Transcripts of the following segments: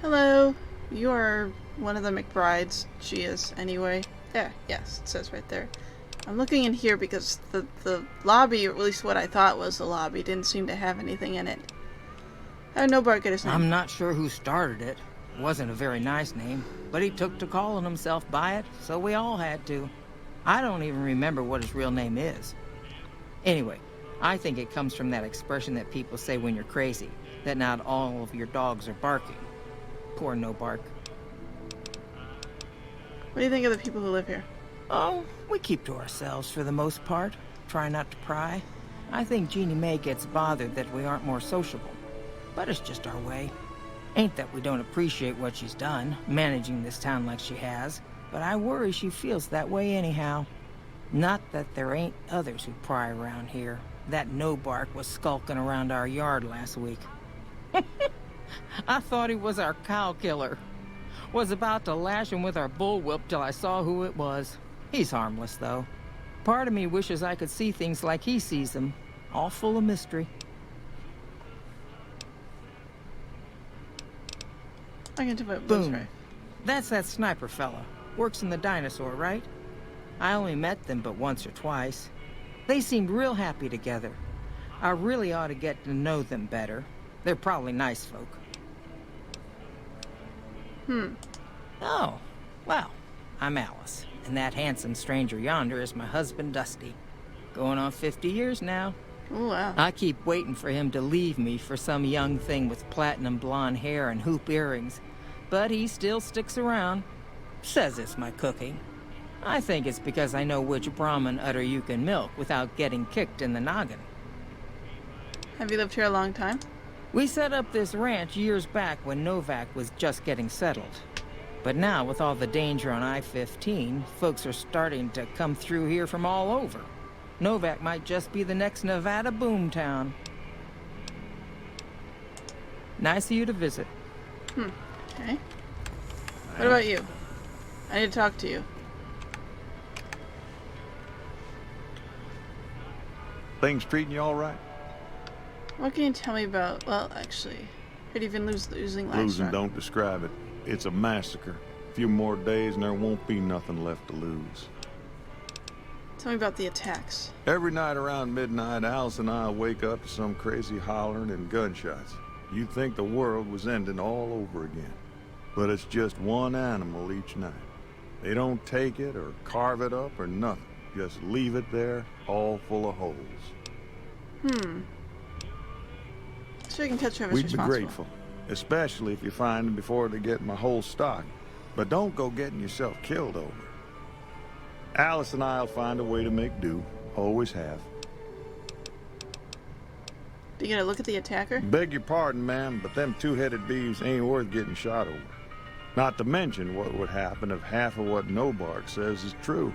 Hello. You are one of the McBrides. She is, anyway. There, yes, it says right there. I'm looking in here because the lobby, or at least what I thought was the lobby, didn't seem to have anything in it. Oh, no Bart get his name. I'm not sure who started it. Wasn't a very nice name, but he took to calling himself by it, so we all had to. I don't even remember what his real name is. Anyway, I think it comes from that expression that people say when you're crazy, that not all of your dogs are barking. Poor No Bark. What do you think of the people who live here? Oh, we keep to ourselves for the most part. Try not to pry. I think Jeannie Mae gets bothered that we aren't more sociable. But it's just our way. Ain't that we don't appreciate what she's done, managing this town like she has, but I worry she feels that way anyhow. Not that there ain't others who pry around here. That No Bark was skulking around our yard last week. I thought he was our cow killer. Was about to lash him with our bullwhip till I saw who it was. He's harmless, though. Part of me wishes I could see things like he sees them, all full of mystery. I can do it. Boom. Right. That's that sniper fella. Works in the dinosaur, right? I only met them but once or twice. They seemed real happy together. I really ought to get to know them better. They're probably nice folk. Oh, well, I'm Alice, and that handsome stranger yonder is my husband, Dusty. Going on 50 years now. Oh, wow. I keep waiting for him to leave me for some young thing with platinum blonde hair and hoop earrings, but he still sticks around. Says it's my cooking. I think it's because I know which Brahmin udder you can milk without getting kicked in the noggin. Have you lived here a long time? We set up this ranch years back when Novak was just getting settled. But now, with all the danger on I-15, folks are starting to come through here from all over. Novak might just be the next Nevada boomtown. Nice of you to visit. Okay. What about you? I need to talk to you. Things treating you all right? What can you tell me about, well, actually, could even losing livestock? Losing don't describe it. It's a massacre. A few more days and there won't be nothing left to lose. Tell me about the attacks. Every night around midnight, Alice and I wake up to some crazy hollering and gunshots. You'd think the world was ending all over again. But it's just one animal each night. They don't take it or carve it up or nothing. Just leave it there, all full of holes. So you can catch whoever's We'd be responsible. grateful, especially if you find them before they get my whole stock. But don't go getting yourself killed over it. Alice and I'll find a way to make do. Always have. Do you get a look at the attacker? Beg your pardon, ma'am, but them two-headed beeves ain't worth getting shot over. Not to mention what would happen if half of what No Bark says is true.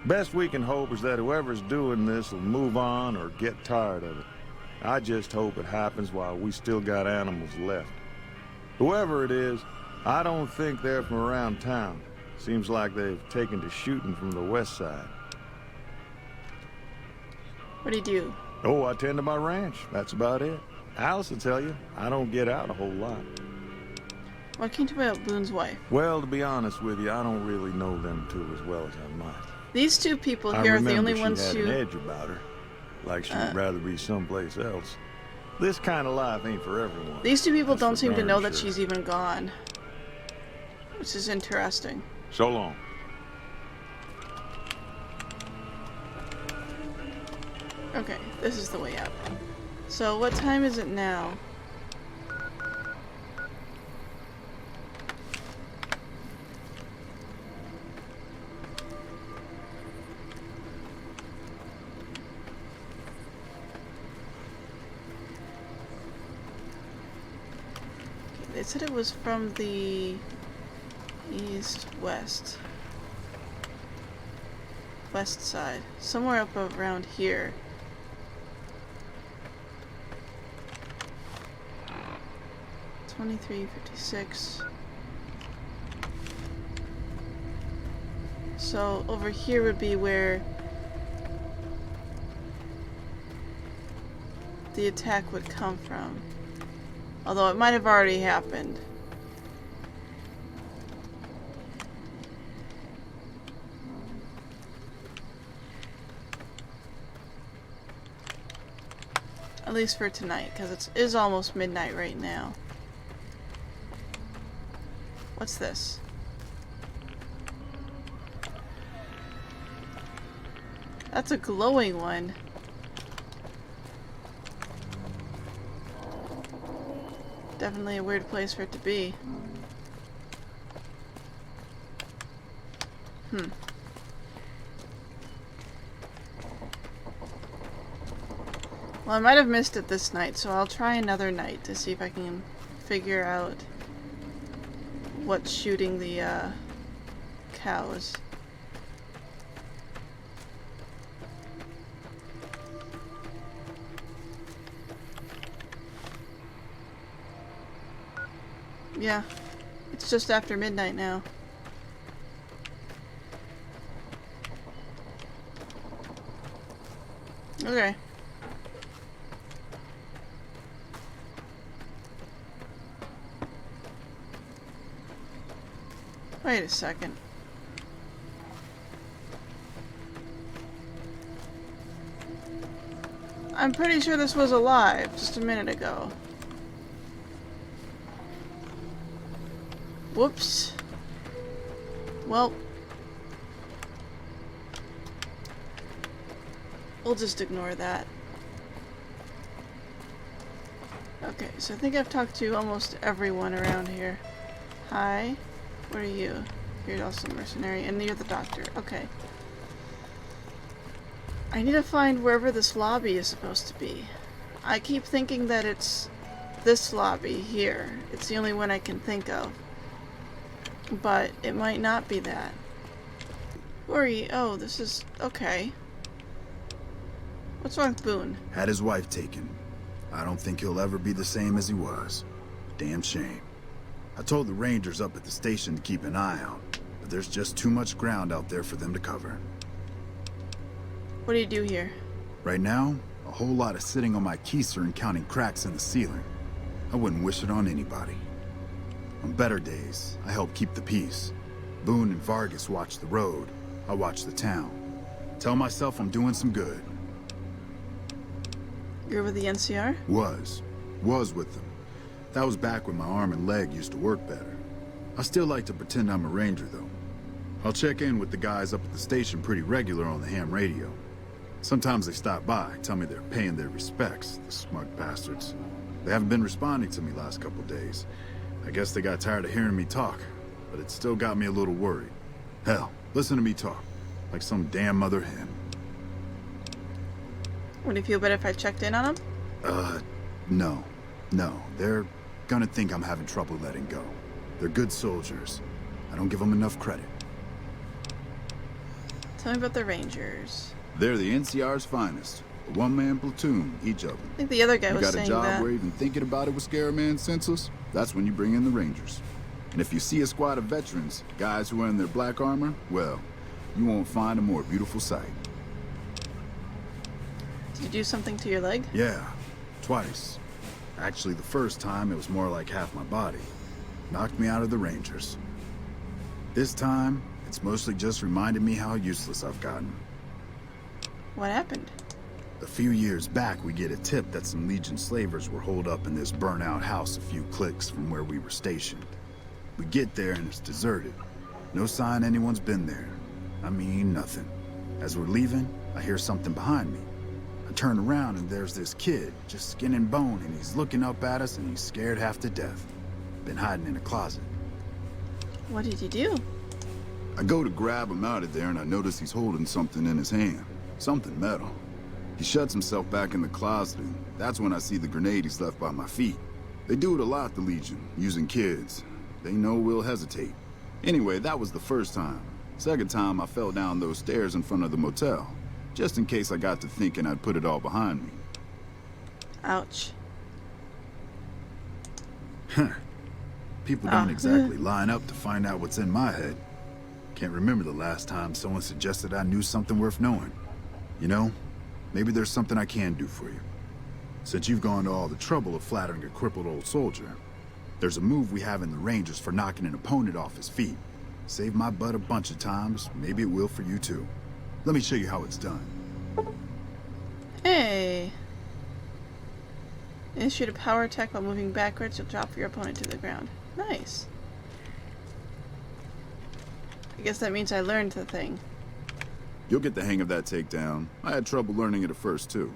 Best we can hope is that whoever's doing this will move on or get tired of it. I just hope it happens while we still got animals left. Whoever it is, I don't think they're from around town. Seems like they've taken to shooting from the west side. What do you do? Oh, I tend to my ranch. That's about it. Alice will tell you, I don't get out a whole lot. What can you tell me about Boone's wife? Well, to be honest with you, I don't really know them two as well as I might. These two people I here are the remember only ones she had who... an edge about her, like she'd rather be someplace else. This kind of life ain't for everyone. These two people That's don't for seem to darn know that sure. she's even gone. Which is interesting. So long. Okay, this is the way out. So what time is it now? Okay, they said it was from the east-west. West side. Somewhere up around here. $23.56. So over here would be where the attack would come from. Although it might have already happened. At least for tonight, because it is almost midnight right now. What's this? That's a glowing one. Definitely a weird place for it to be. Well, I might have missed it this night, so I'll try another night to see if I can figure out what's shooting the cows. Yeah, it's just after midnight now. Okay. Wait a second. I'm pretty sure this was alive just a minute ago. Whoops. Well, we'll just ignore that. Okay, so I think I've talked to almost everyone around here. Hi. What are you? You're also a mercenary, and you're the doctor. Okay. I need to find wherever this lobby is supposed to be. I keep thinking that it's this lobby here. It's the only one I can think of. But it might not be that. Who are you? Oh, this is... okay. What's wrong with Boone? Had his wife taken. I don't think he'll ever be the same as he was. Damn shame. I told the Rangers up at the station to keep an eye out, but there's just too much ground out there for them to cover. What do you do here? Right now, a whole lot of sitting on my keister and counting cracks in the ceiling. I wouldn't wish it on anybody. On better days, I help keep the peace. Boone and Vargas watch the road. I watch the town. Tell myself I'm doing some good. You're with the NCR? Was with them. That was back when my arm and leg used to work better. I still like to pretend I'm a ranger, though. I'll check in with the guys up at the station pretty regular on the ham radio. Sometimes they stop by, tell me they're paying their respects, the smug bastards. They haven't been responding to me last couple days. I guess they got tired of hearing me talk, but it still got me a little worried. Hell, listen to me talk, like some damn mother hen. Would you feel better if I checked in on them? No. They're gonna think I'm having trouble letting go. They're good soldiers. I don't give them enough credit. Tell me about the Rangers. They're the NCR's finest. A one-man platoon, each of them. I think the other guy You was got a saying job that. where even thinking about it would scare a man senseless? That's when you bring in the Rangers. And if you see a squad of veterans, guys who are in their black armor, well, you won't find a more beautiful sight. Did you do something to your leg? Yeah, twice. Actually, the first time, it was more like half my body. Knocked me out of the Rangers. This time, it's mostly just reminded me how useless I've gotten. What happened? A few years back, we get a tip that some Legion slavers were holed up in this burnt-out house a few clicks from where we were stationed. We get there and it's deserted. No sign anyone's been there. I mean, nothing. As we're leaving, I hear something behind me. I turn around and there's this kid, just skin and bone, and he's looking up at us and he's scared half to death. Been hiding in a closet. What did you do? I go to grab him out of there and I notice he's holding something in his hand. Something metal. He shuts himself back in the closet and that's when I see the grenade he's left by my feet. They do it a lot, the Legion, using kids. They know we'll hesitate. Anyway, that was the first time. Second time, I fell down those stairs in front of the motel. Just in case I got to thinking I'd put it all behind me. Ouch. People don't exactly line up to find out what's in my head. Can't remember the last time someone suggested I knew something worth knowing. You know, maybe there's something I can do for you. Since you've gone to all the trouble of flattering a crippled old soldier, there's a move we have in the Rangers for knocking an opponent off his feet. Saved my butt a bunch of times, maybe it will for you too. Let me show you how it's done. Hey. Initiate a power attack while moving backwards. You'll drop your opponent to the ground. Nice. I guess that means I learned the thing. You'll get the hang of that takedown. I had trouble learning it at first, too.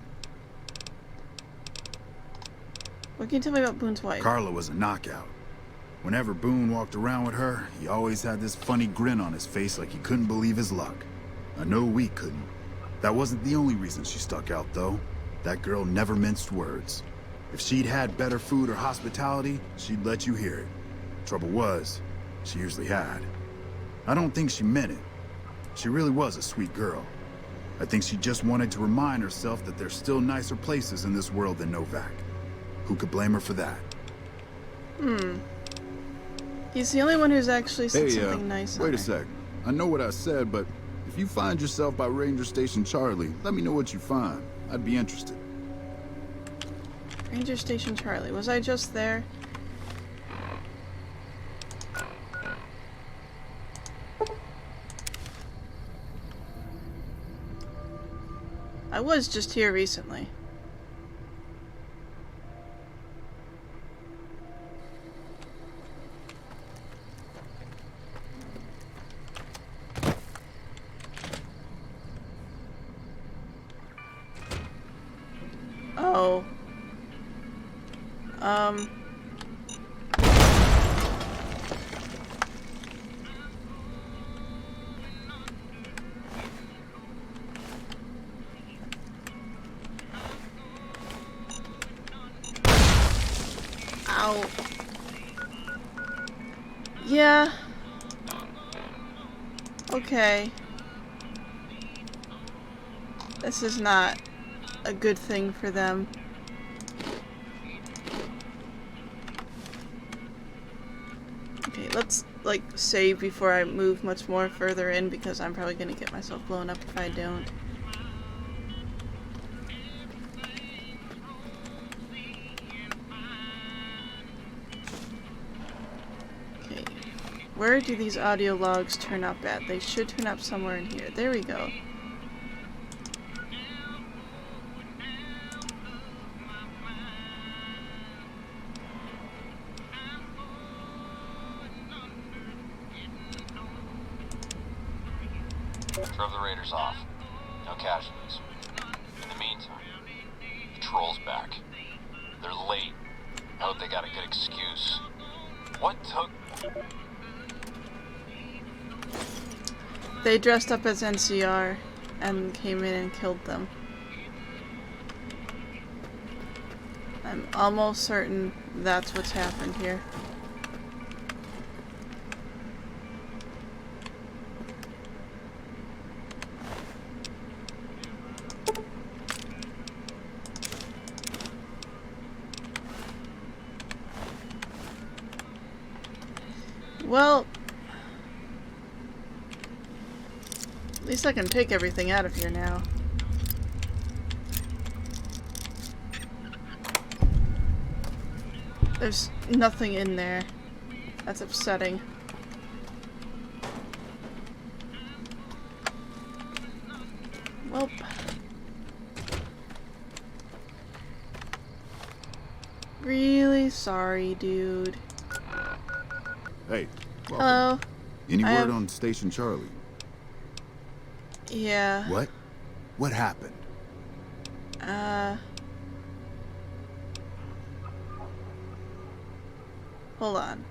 What can you tell me about Boone's wife? Carla was a knockout. Whenever Boone walked around with her, he always had this funny grin on his face like he couldn't believe his luck. I know we couldn't. That wasn't the only reason she stuck out, though. That girl never minced words. If she'd had better food or hospitality, she'd let you hear it. Trouble was, she usually had. I don't think she meant it. She really was a sweet girl. I think she just wanted to remind herself that there's still nicer places in this world than Novak. Who could blame her for that? He's the only one who's actually said something nice. Wait a sec. I know what I said, but if you find yourself by Ranger Station Charlie, let me know what you find. I'd be interested. Ranger Station Charlie. Was I just there? I was just here recently. Oh. Ow. Yeah. Okay. This is not a good thing for them. Okay, let's, like, save before I move much more further in, because I'm probably gonna get myself blown up if I don't. Okay. Where do these audio logs turn up at? They should turn up somewhere in here. There we go. Drove the raiders off. No casualties. In the meantime, the troll's back. They're late. I hope they got a good excuse. What took... They dressed up as NCR and came in and killed them. I'm almost certain that's what's happened here. Well, at least I can take everything out of here now. There's nothing in there. That's upsetting. Well, really sorry, dude. Hey, welcome. Hello. Any I word have- on Station Charlie? Yeah. What? What happened? Hold on.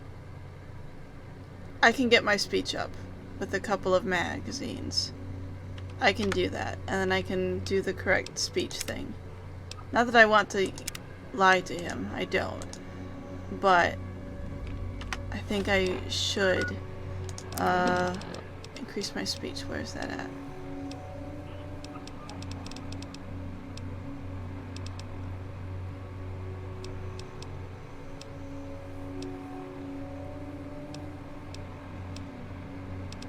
I can get my speech up with a couple of magazines. I can do that, and then I can do the correct speech thing. Not that I want to lie to him, I don't. But I think I should increase my speech. Where's that at?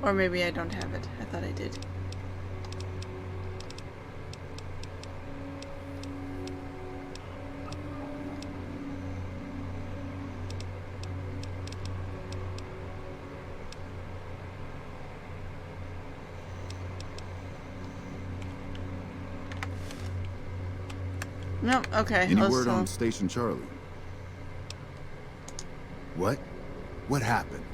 Or maybe I don't have it. I thought I did. Nope, okay. Any let's, word on Station Charlie? What? What happened?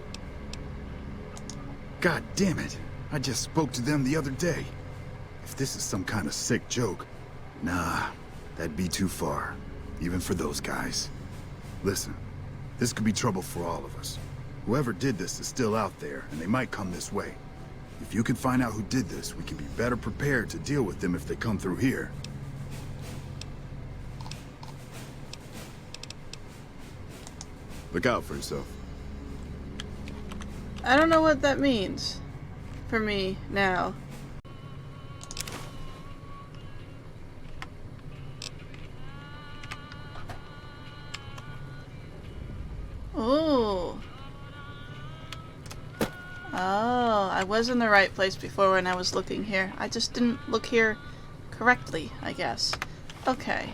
God damn it! I just spoke to them the other day. If this is some kind of sick joke, nah, that'd be too far. Even for those guys. Listen, this could be trouble for all of us. Whoever did this is still out there, and they might come this way. If you can find out who did this, we can be better prepared to deal with them if they come through here. Look out for yourself. I don't know what that means for me now. Ooh. Oh, I was in the right place before when I was looking here. I just didn't look here correctly, I guess. Okay.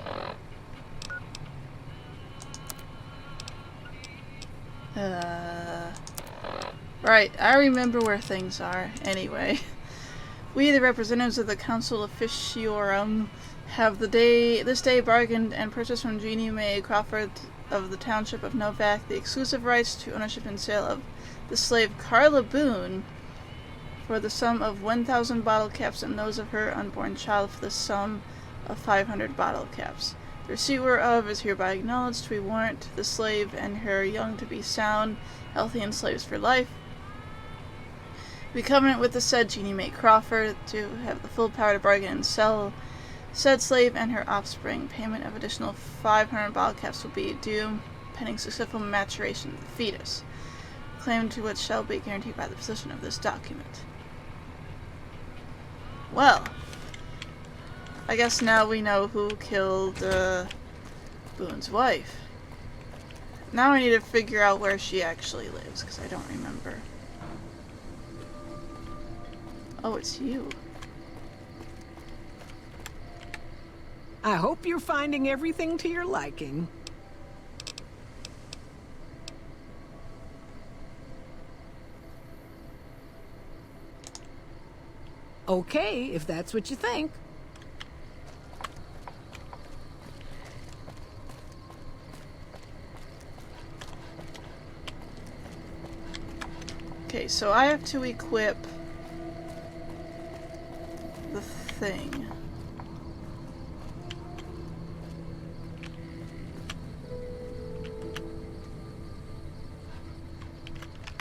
Right, I remember where things are. Anyway. We, the representatives of the Council Officiorum, have this day bargained and purchased from Jeannie Mae Crawford of the Township of Novak the exclusive rights to ownership and sale of the slave Carla Boone for the sum of 1,000 bottle caps and those of her unborn child for the sum of 500 bottle caps. The receipt whereof is hereby acknowledged. We warrant the slave and her young to be sound, healthy, and slaves for life. We covenant with the said Jeannie Mae Crawford to have the full power to bargain and sell said slave and her offspring. Payment of additional 500 bottle caps will be due pending successful maturation of the fetus, claim to which shall be guaranteed by the possession of this document. Well, I guess now we know who killed Boone's wife. Now I need to figure out where she actually lives, because I don't remember. Oh, it's you. I hope you're finding everything to your liking. Okay, if that's what you think. Okay, so I have to equip the thing.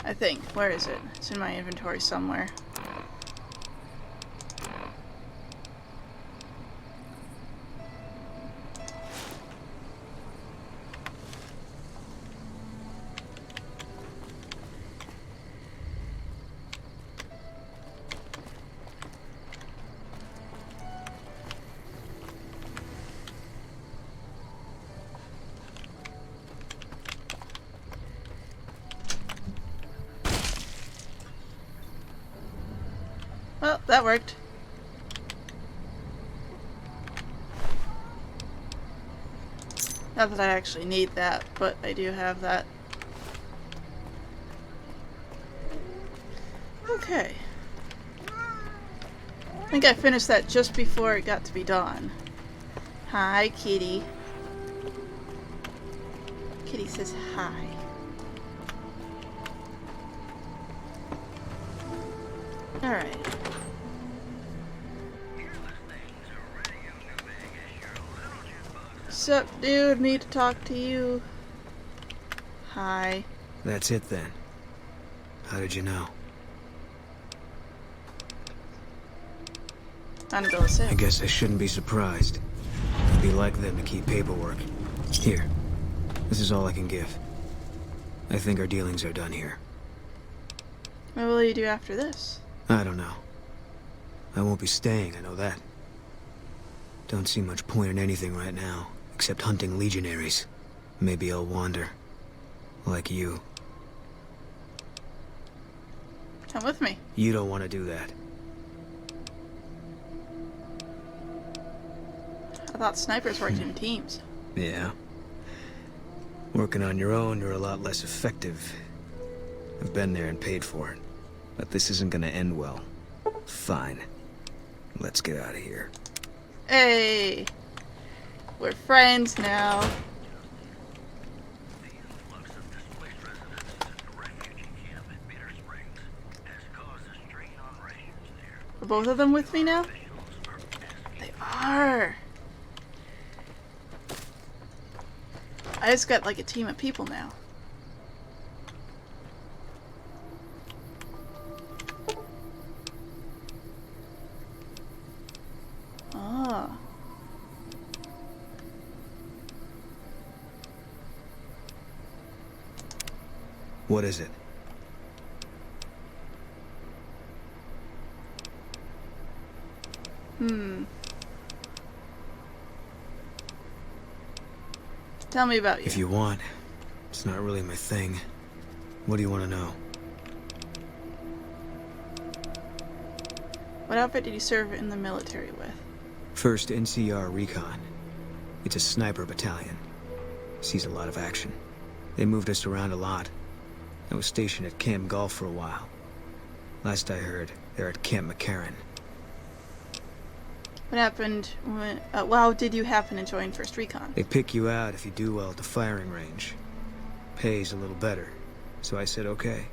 I think. Where is it? It's in my inventory somewhere. Well, that worked. Not that I actually need that, but I do have that. Okay. I think I finished that just before it got to be dawn. Hi, kitty. Kitty says hi. Alright. Sup, dude? Need to talk to you. Hi. That's it then. How did you know? Unbill sick. I guess I shouldn't be surprised. It'd be like them to keep paperwork. Here. This is all I can give. I think our dealings are done here. What will you do after this? I don't know. I won't be staying, I know that. Don't see much point in anything right now, except hunting legionaries. Maybe I'll wander. Like you. Come with me. You don't want to do that. I thought snipers worked in teams. Yeah. Working on your own, you're a lot less effective. I've been there and paid for it. But this isn't gonna end well. Fine. Let's get out of here. Hey! We're friends now. Are both of them with me now? They are. I just got like a team of people now. Oh. What is it? Tell me about you. If you want. It's not really my thing. What do you want to know? What outfit did you serve in the military with? 1st NCR Recon. It's a sniper battalion. Sees a lot of action. They moved us around a lot. I was stationed at Camp Golf for a while. Last I heard, they're at Camp Macabre. What happened when... how did you happen to join 1st Recon? They pick you out if you do well at the firing range. Pays a little better. So I said okay.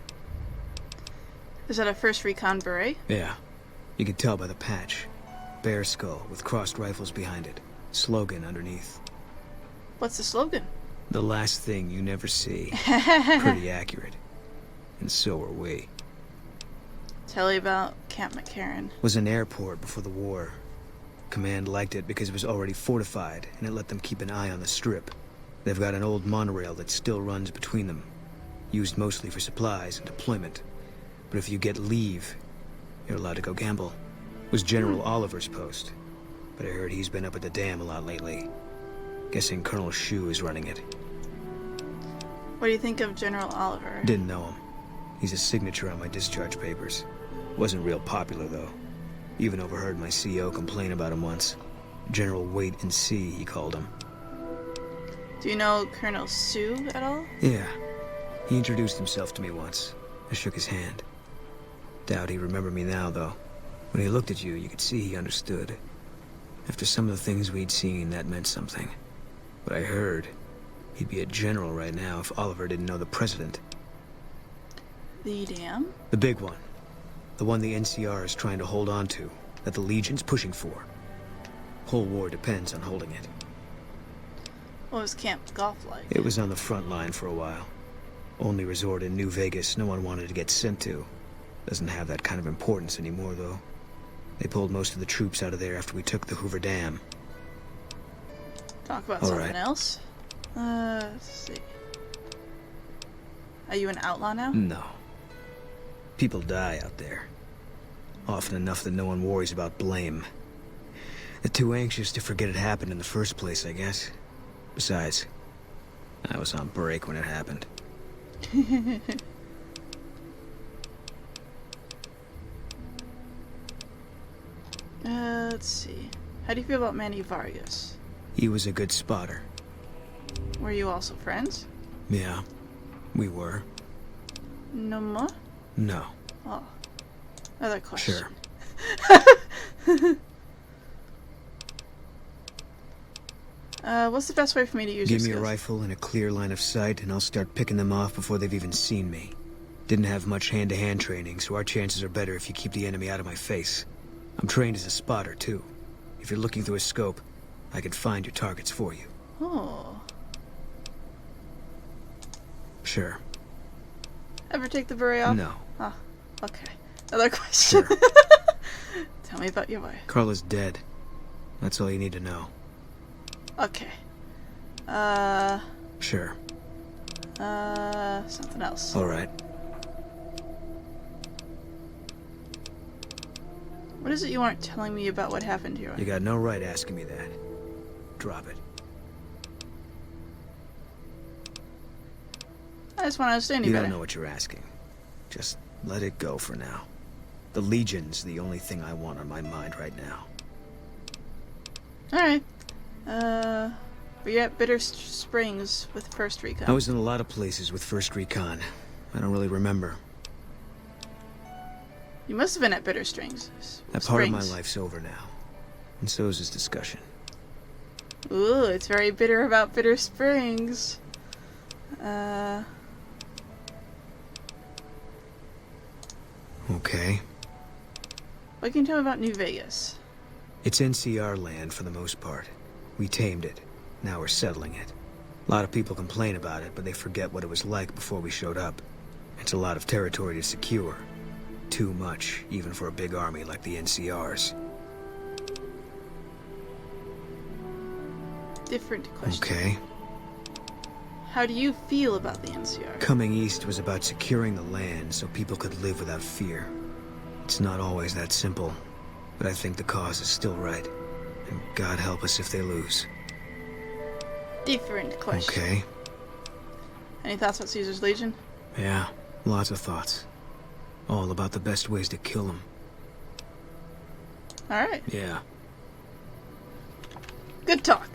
Is that a 1st Recon beret? Yeah. You could tell by the patch. Bear skull with crossed rifles behind it. Slogan underneath. What's the slogan? The last thing you never see. Pretty accurate. And so are we. Tell me about Camp Macabre. Was an airport before the war. Command liked it because it was already fortified, and it let them keep an eye on the strip. They've got an old monorail that still runs between them. Used mostly for supplies and deployment. But if you get leave, you're allowed to go gamble. Was General Oliver's post. But I heard he's been up at the dam a lot lately. Guessing Colonel Shu is running it. What do you think of General Oliver? Didn't know him. He's a signature on my discharge papers. Wasn't real popular, though. Even overheard my CO complain about him once. General Wait and See, he called him. Do you know Colonel Sue at all? Yeah. He introduced himself to me once. I shook his hand. Doubt he remembered me now, though. When he looked at you, you could see he understood. After some of the things we'd seen, that meant something. But I heard he'd be a general right now if Oliver didn't know the president. The dam? The big one. The one the NCR is trying to hold on to, that the Legion's pushing for. Whole war depends on holding it. What was Camp Golf like? It was on the front line for a while. Only resort in New Vegas no one wanted to get sent to. Doesn't have that kind of importance anymore, though. They pulled most of the troops out of there after we took the Hoover Dam. Talk about All something right. else. Let's see. Are you an outlaw now? No. People die out there. Often enough that no one worries about blame. They're too anxious to forget it happened in the first place, I guess. Besides, I was on break when it happened. Let's see. How do you feel about Manny Vargas? He was a good spotter. Were you also friends? Yeah, we were. No more? No. Oh. Another question. Sure. What's the best way for me to use Give your me a skills? rifle and a clear line of sight, and I'll start picking them off before they've even seen me. Didn't have much hand-to-hand training, so our chances are better if you keep the enemy out of my face. I'm trained as a spotter, too. If you're looking through a scope, I can find your targets for you. Oh. Sure. Ever take the beret off? No. Oh, okay. Another question. Sure. Tell me about your wife. Carla's dead. That's all you need to know. Okay. Sure. Something else. All right. What is it you aren't telling me about what happened to you? You got no right asking me that. Drop it. I just want to understand you You better. don't know what you're asking. Just let it go for now. The Legion's the only thing I want on my mind right now. Alright. Were you at Bitter Springs with 1st Recon? I was in a lot of places with 1st Recon. I don't really remember. You must have been at Bitter Springs. That part of my life's over now. And so is this discussion. Ooh, it's very bitter about Bitter Springs. Okay. What can you tell me about New Vegas? It's NCR land for the most part. We tamed it. Now we're settling it. A lot of people complain about it, but they forget what it was like before we showed up. It's a lot of territory to secure. Too much, even for a big army like the NCR's. Different question. Okay. How do you feel about the NCR? Coming east was about securing the land so people could live without fear. It's not always that simple, but I think the cause is still right. And God help us if they lose. Different question. Okay. Any thoughts about Caesar's Legion? Yeah, lots of thoughts. All about the best ways to kill them. Alright. Yeah. Good talk.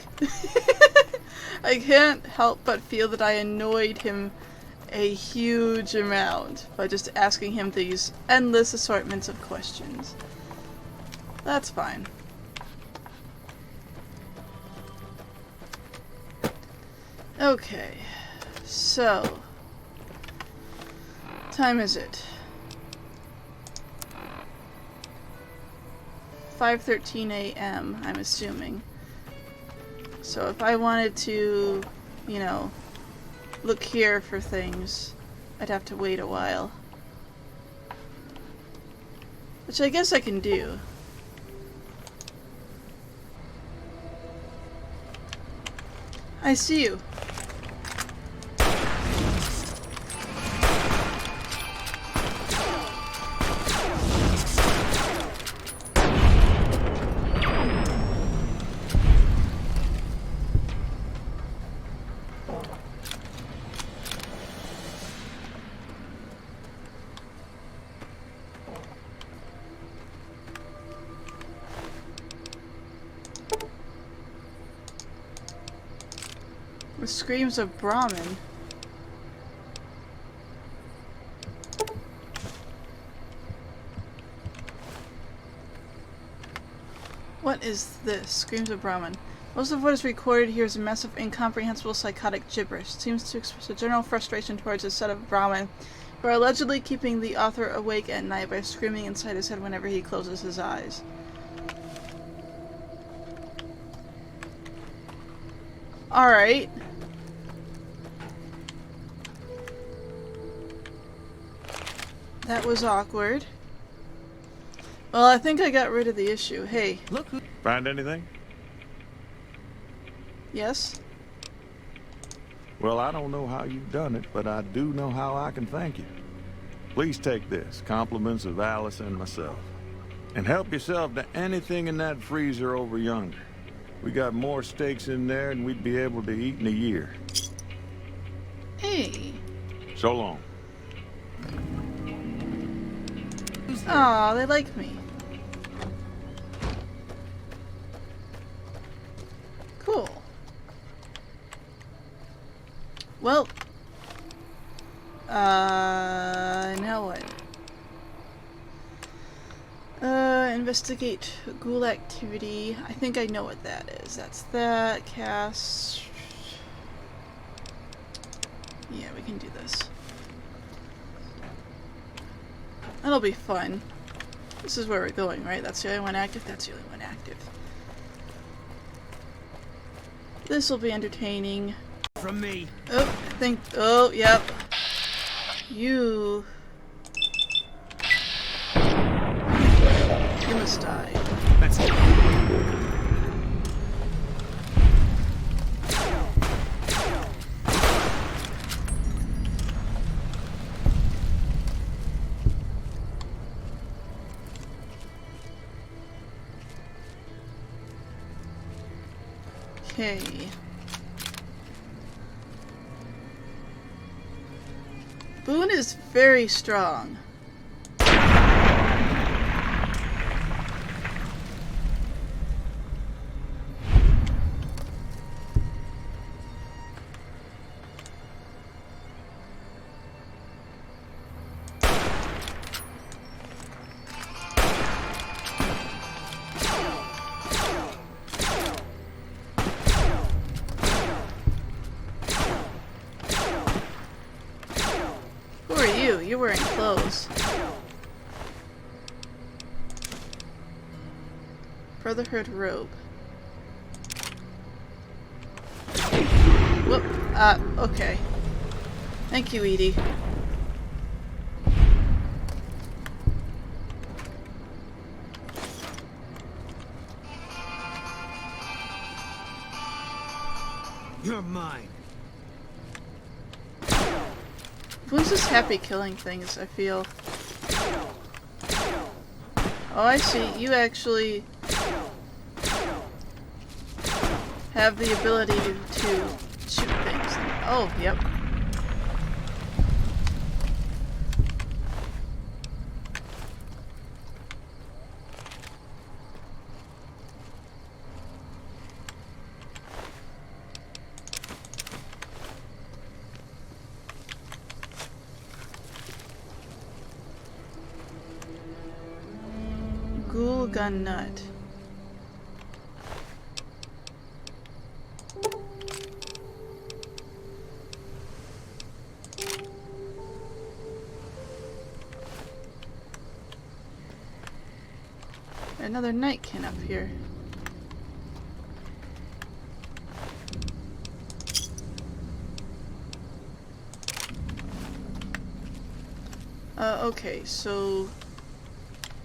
I can't help but feel that I annoyed him a huge amount by just asking him these endless assortments of questions. That's fine. Okay, so time is it? 5:13 a.m. I'm assuming. So if I wanted to, you know, look here for things, I'd have to wait a while. Which I guess I can do. I see you. With screams of Brahmin. What is this? Screams of Brahmin. Most of what is recorded here is a mess of incomprehensible psychotic gibberish. It seems to express a general frustration towards a set of Brahmin who are allegedly keeping the author awake at night by screaming inside his head whenever he closes his eyes. Alright. That was awkward. Well, I think I got rid of the issue. Hey. Look who... Find anything? Yes? Well, I don't know how you've done it, but I do know how I can thank you. Please take this, compliments of Alice and myself. And help yourself to anything in that freezer over yonder. We got more steaks in there than we'd be able to eat in a year. Hey. So long. Aw, they like me. Cool. Well. Now what? Investigate ghoul activity. I think I know what that is. That's that. Cast. Yeah, we can do this. That'll be fun. This is where we're going, right? That's the only one active? That's the only one active. This will be entertaining. From me. Oh, I think... Oh, yep. You must die. That's it. Okay. Boone is very strong. you? You're wearing clothes. Brotherhood robe. Whoop. Okay. Thank you, Edie. You're mine. Who's just happy killing things, I feel. Oh, I see. You actually have the ability to shoot things. Oh, yep. Ghoul gun nut. Another nightkin up here. Okay, so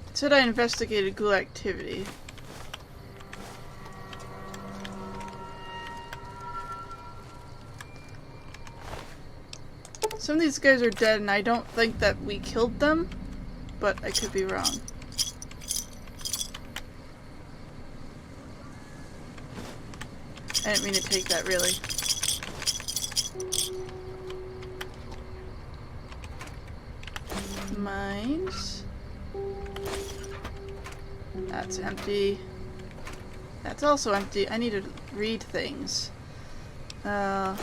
it said I investigated ghoul activity. Some of these guys are dead, and I don't think that we killed them, but I could be wrong. I didn't mean to take that, really. Mines. That's empty. That's also empty. I need to read things. Now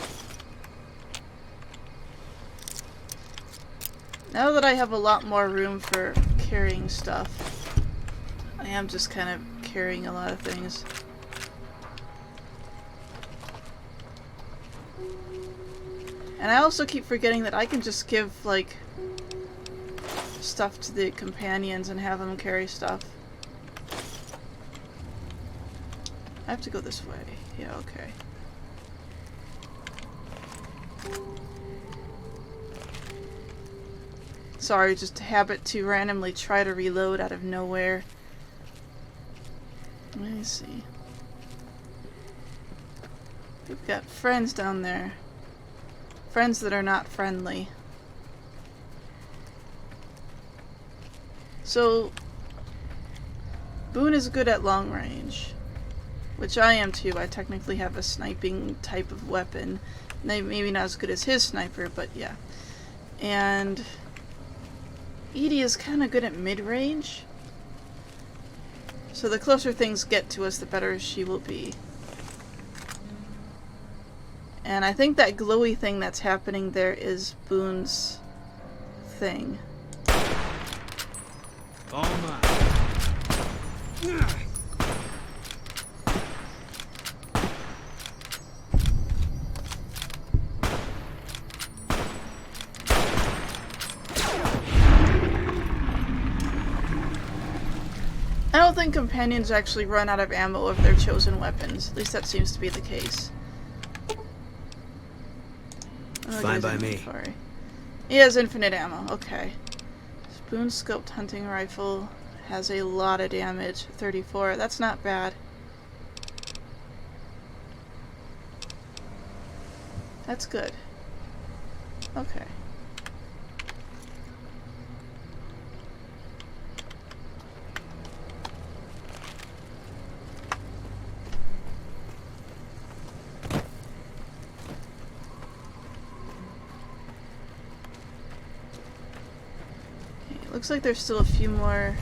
that I have a lot more room for carrying stuff, I am just kind of carrying a lot of things. And I also keep forgetting that I can just give, like, stuff to the companions and have them carry stuff. I have to go this way. Yeah, okay. Sorry, just a habit to randomly try to reload out of nowhere. Let me see. We've got friends down there. Friends that are not friendly. So, Boone is good at long range. Which I am too. I technically have a sniping type of weapon. Maybe not as good as his sniper, but yeah. And Edie is kind of good at mid-range. So the closer things get to us, the better she will be. And I think that glowy thing that's happening there is Boone's thing. All mine. I don't think companions actually run out of ammo of their chosen weapons. At least that seems to be the case. Fine by me. He has infinite ammo. Okay. Spoon scoped hunting rifle has a lot of damage. 34. That's not bad. That's good. Okay. Looks like there's still a few more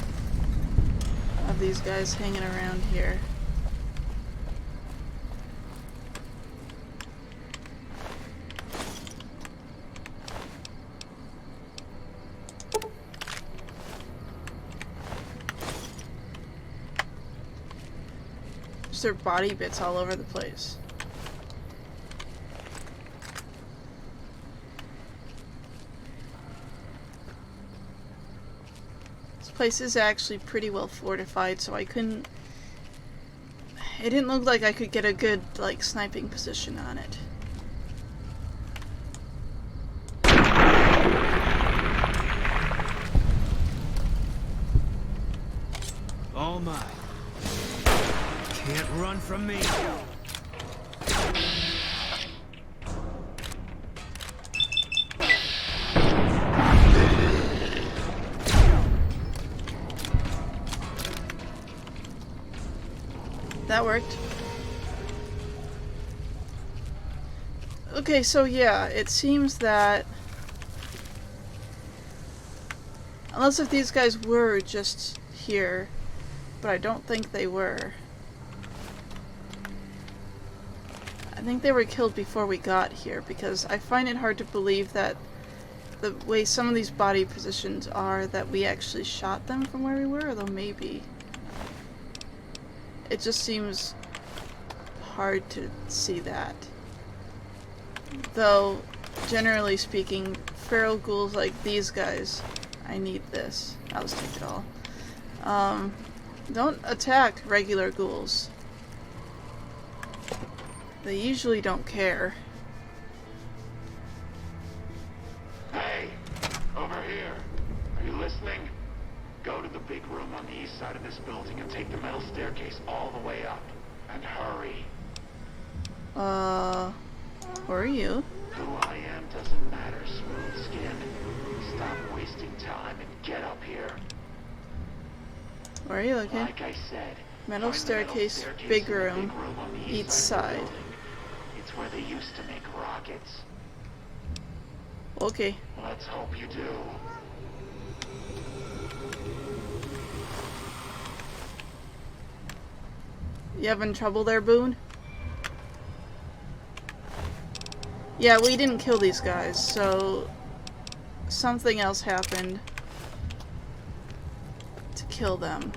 of these guys hanging around here. Just their body bits all over the place. place is actually pretty well fortified, so I couldn't... It didn't look like I could get a good, like, sniping position on it. All mine. Can't run from me. That worked. Okay, so yeah, it seems that... Unless if these guys were just here, but I don't think they were. I think they were killed before we got here, because I find it hard to believe that the way some of these body positions are, that we actually shot them from where we were, although maybe. It just seems hard to see that. Though, generally speaking, feral ghouls like these guys, I need this. I'll just take it all. Don't attack regular ghouls. They usually don't care. Hey! Over here! Are you listening? Go to the big room on the east side of this building and take the metal staircase all the way up. And hurry. Who are you? Who I am doesn't matter, smooth skin. Stop wasting time and get up here. Where are you looking? Like I said, Metal find the staircase, in big the room, on the each east side. of the building. It's where they used to make rockets. Okay. Let's hope you do. You having trouble there, Boone? Yeah, we didn't kill these guys, so something else happened to kill them.